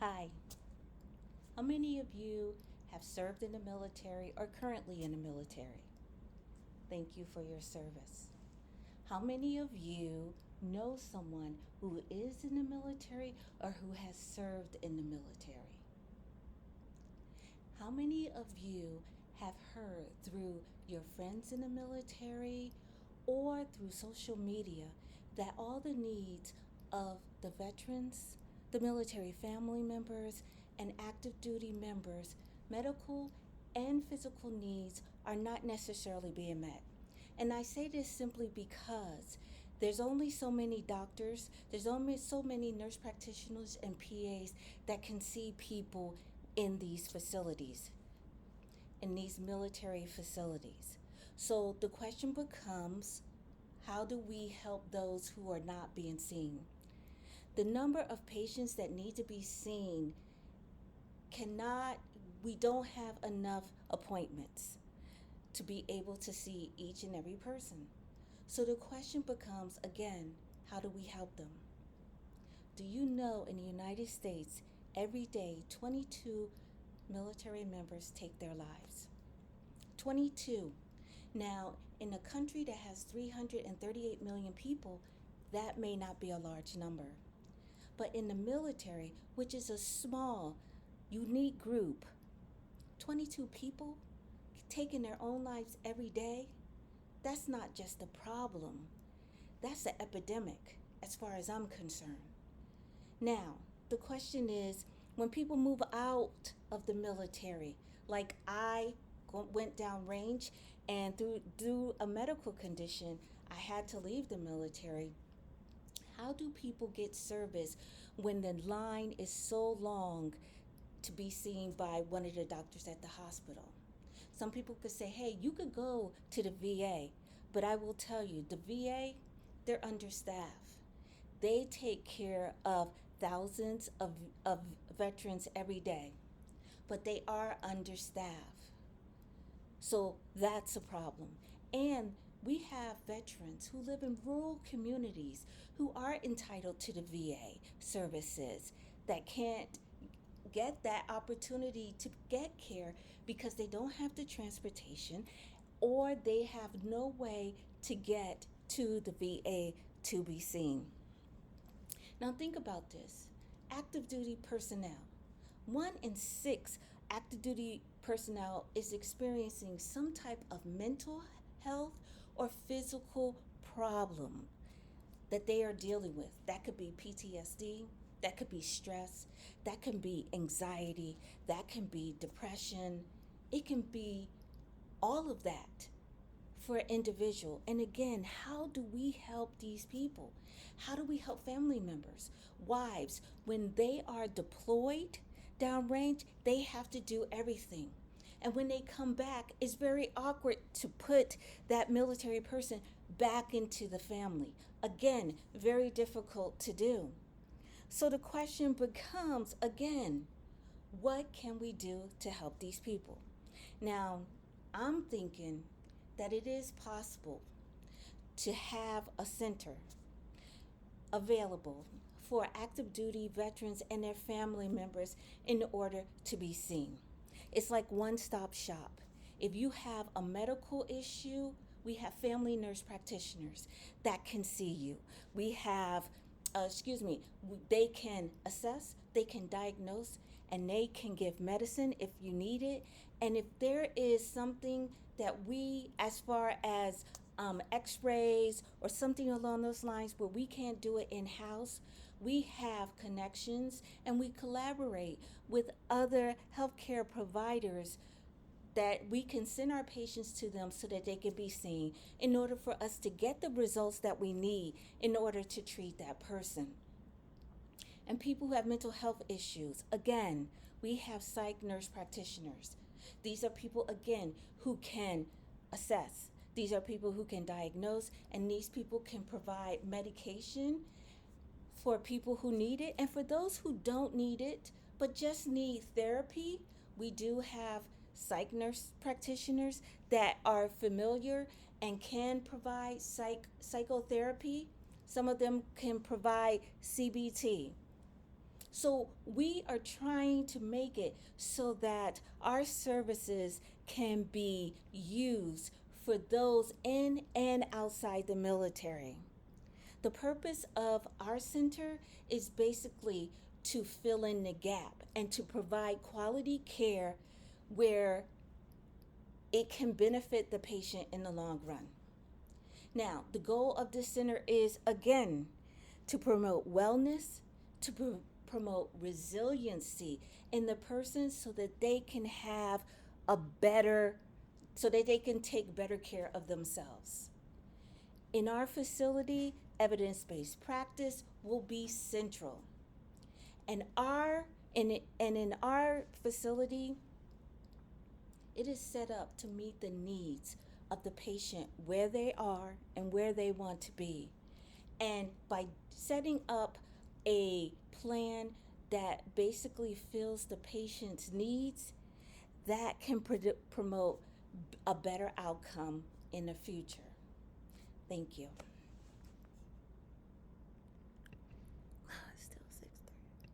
Hi. How many of you have served in the military or currently in the military? Thank you for your service. How many of you know someone who is in the military or who has served in the military? How many of you have heard through your friends in the military or through social media that all the needs of the veterans, the military family members, and active duty members, medical and physical needs are not necessarily being met? And I say this simply because there's only so many doctors, there's only so many nurse practitioners and PAs that can see people in these facilities, in these military facilities. So the question becomes, how do we help those who are not being seen? The number of patients that need to be seen cannot, we don't have enough appointments to be able to see each and every person. So the question becomes again, how do we help them? Do you know in the United States, every day 22 military members take their lives? 22. Now, in a country that has 338 million people, that may not be a large number. But in the military, which is a small, unique group, 22 people taking their own lives every day, that's not just a problem. That's an epidemic, as far as I'm concerned. Now, the question is, when people move out of the military, like I went down range and through a medical condition, I had to leave the military. How do people get service when the line is so long to be seen by one of the doctors at the hospital? Some people could say, hey, you could go to the VA, but I will tell you, the VA, they're understaffed. They take care of thousands of veterans every day, but they are understaffed. So that's a problem. And we have veterans who live in rural communities who are entitled to the VA services that can't get that opportunity to get care because they don't have the transportation or they have no way to get to the VA to be seen. Now think about this. Active duty personnel. 1 in 6 active duty personnel is experiencing some type of mental health or physical problem that they are dealing with. That could be PTSD, that could be stress, that can be anxiety, that can be depression. It can be all of that for an individual. And again, how do we help these people? How do we help family members, wives, when they are deployed downrange, they have to do everything. And when they come back, it's very awkward to put that military person back into the family. Again, very difficult to do. So the question becomes again, what can we do to help these people? Now, I'm thinking that it is possible to have a center available for active duty veterans and their family members in order to be seen. It's like one-stop shop. If you have a medical issue, we have family nurse practitioners that can see you. We have, they can assess, they can diagnose, and they can give medicine if you need it. And if there is something that we, as far as x-rays or something along those lines where we can't do it in-house, we have connections and we collaborate with other healthcare providers that we can send our patients to them so that they can be seen in order for us to get the results that we need in order to treat that person. And people who have mental health issues, again, we have psych nurse practitioners. These are people, again, who can assess. These are people who can diagnose, and these people can provide medication for people who need it. And for those who don't need it, but just need therapy, we do have psych nurse practitioners that are familiar and can provide psychotherapy. Some of them can provide CBT. So we are trying to make it so that our services can be used for those in and outside the military. The purpose of our center is basically to fill in the gap and to provide quality care where it can benefit the patient in the long run. Now, the goal of this center is, again, to promote wellness, to promote resiliency in the person so that they can have a better, so that they can take better care of themselves. In our facility, evidence based practice will be central. And, in our facility, it is set up to meet the needs of the patient where they are and where they want to be. And by setting up a plan that basically fills the patient's needs, that can promote a better outcome in the future. Thank you.